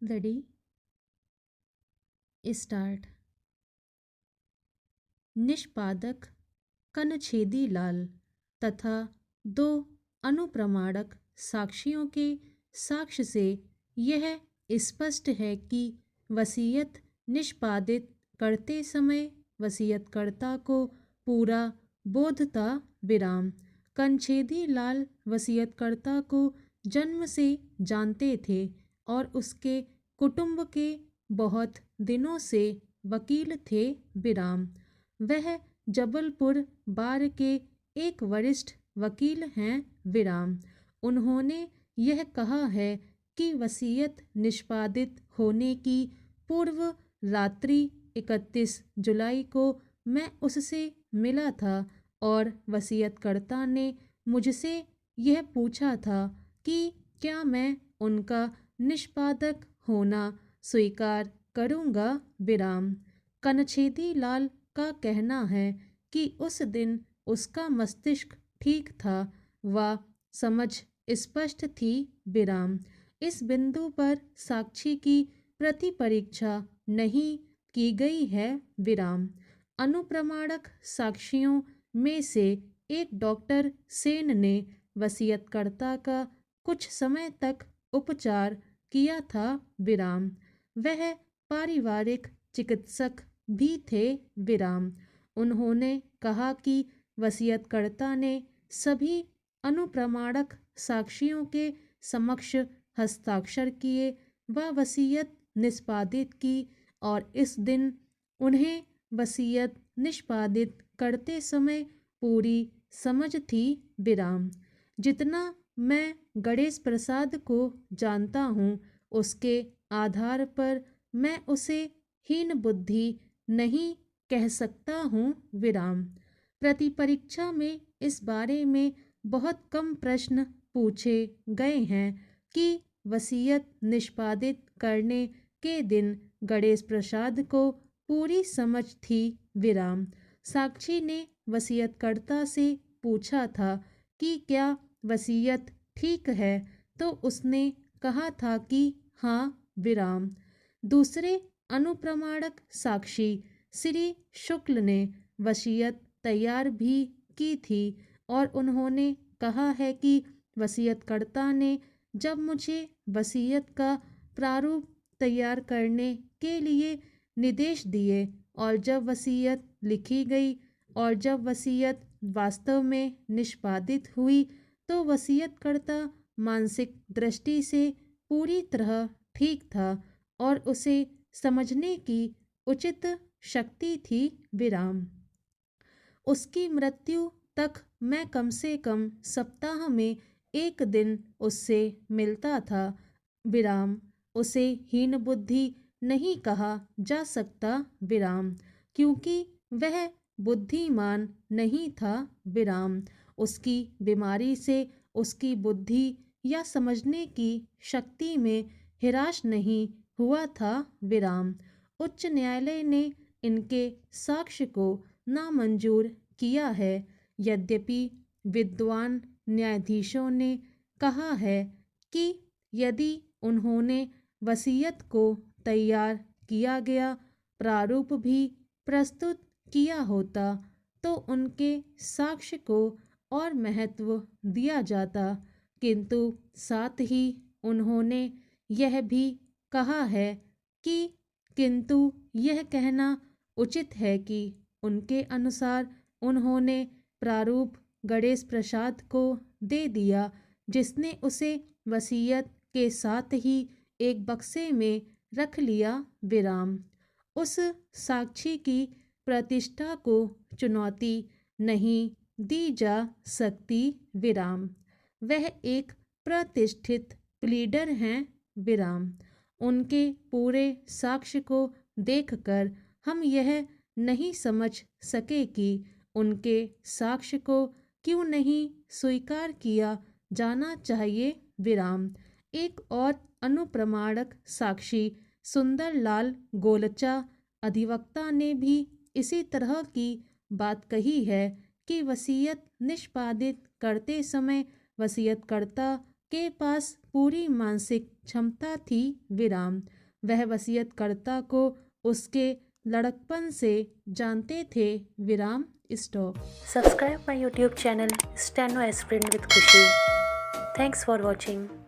Ready start. निष्पादक कनछेदी लाल तथा दो अनुप्रमाणक साक्षियों के साक्ष्य से यह स्पष्ट है कि वसीयत निष्पादित करते समय वसीयतकर्ता को पूरा बोध था। विराम। कनछेदी लाल वसीयतकर्ता को जन्म से जानते थे और उसके कुटुंब के बहुत दिनों से वकील थे। विराम। वह जबलपुर बार के एक वरिष्ठ वकील हैं। विराम। उन्होंने यह कहा है कि वसीयत निष्पादित होने की पूर्व रात्रि 31 जुलाई को मैं उससे मिला था और वसीयतकर्ता ने मुझसे यह पूछा था कि क्या मैं उनका निष्पादक होना स्वीकार करूंगा। विराम। कनछेदी लाल का कहना है कि उस दिन उसका मस्तिष्क ठीक था, वह समझ स्पष्ट थी। विराम। इस बिंदु पर साक्षी की प्रतिपरीक्षा नहीं की गई है। विराम। अनुप्रमाणक साक्षियों में से एक डॉक्टर सेन ने वसीयतकर्ता का कुछ समय तक उपचार किया था। विराम। वह पारिवारिक चिकित्सक भी थे। विराम। उन्होंने कहा कि वसीयतकर्ता ने सभी अनुप्रमाणक साक्षियों के समक्ष हस्ताक्षर किए व वसीयत निष्पादित की और इस दिन उन्हें वसीयत निष्पादित करते समय पूरी समझ थी। विराम। जितना मैं गणेश प्रसाद को जानता हूँ उसके आधार पर मैं उसे हीन बुद्धि नहीं कह सकता हूँ। विराम। प्रतिपरीक्षा में इस बारे में बहुत कम प्रश्न पूछे गए हैं कि वसीयत निष्पादित करने के दिन गणेश प्रसाद को पूरी समझ थी। विराम। साक्षी ने वसीयतकर्ता से पूछा था कि क्या वसीयत ठीक है तो उसने कहा था कि हाँ। विराम। दूसरे अनुप्रमाणक साक्षी श्री शुक्ल ने वसीयत तैयार भी की थी और उन्होंने कहा है कि वसीयतकर्ता ने जब मुझे वसीयत का प्रारूप तैयार करने के लिए निर्देश दिए और जब वसीयत लिखी गई और जब वसीयत वास्तव में निष्पादित हुई तो वसीयतकर्ता मानसिक दृष्टि से पूरी तरह ठीक था और उसे समझने की उचित शक्ति थी। विराम। उसकी मृत्यु तक मैं कम से कम सप्ताह में एक दिन उससे मिलता था। विराम। उसे हीन बुद्धि नहीं कहा जा सकता। विराम। क्योंकि वह बुद्धिमान नहीं था। विराम। उसकी बीमारी से उसकी बुद्धि या समझने की शक्ति में हिरास नहीं हुआ था। विराम। उच्च न्यायालय ने इनके साक्ष्य को नामंजूर किया है। यद्यपि विद्वान न्यायाधीशों ने कहा है कि यदि उन्होंने वसीयत को तैयार किया गया प्रारूप भी प्रस्तुत किया होता तो उनके साक्ष्य को और महत्व दिया जाता, किंतु साथ ही उन्होंने यह भी कहा है कि किंतु यह कहना उचित है कि उनके अनुसार उन्होंने प्रारूप गणेश प्रसाद को दे दिया जिसने उसे वसीयत के साथ ही एक बक्से में रख लिया। विराम। उस साक्षी की प्रतिष्ठा को चुनौती नहीं दी जा सकती। विराम। वह एक प्रतिष्ठित प्लीडर हैं। विराम। उनके पूरे साक्ष्य को देखकर हम यह नहीं समझ सके कि उनके साक्ष्य को क्यों नहीं स्वीकार किया जाना चाहिए। विराम। एक और अनुप्रमाणक साक्षी सुंदरलाल गोलचा अधिवक्ता ने भी इसी तरह की बात कही है कि वसीयत निष्पादित करते समय वसीयतकर्ता के पास पूरी मानसिक क्षमता थी। विराम। वह वसीयतकर्ता को उसके लड़कपन से जानते थे। विराम stop. Subscribe my YouTube channel Steno Aspirant with Khushi. Thanks for watching.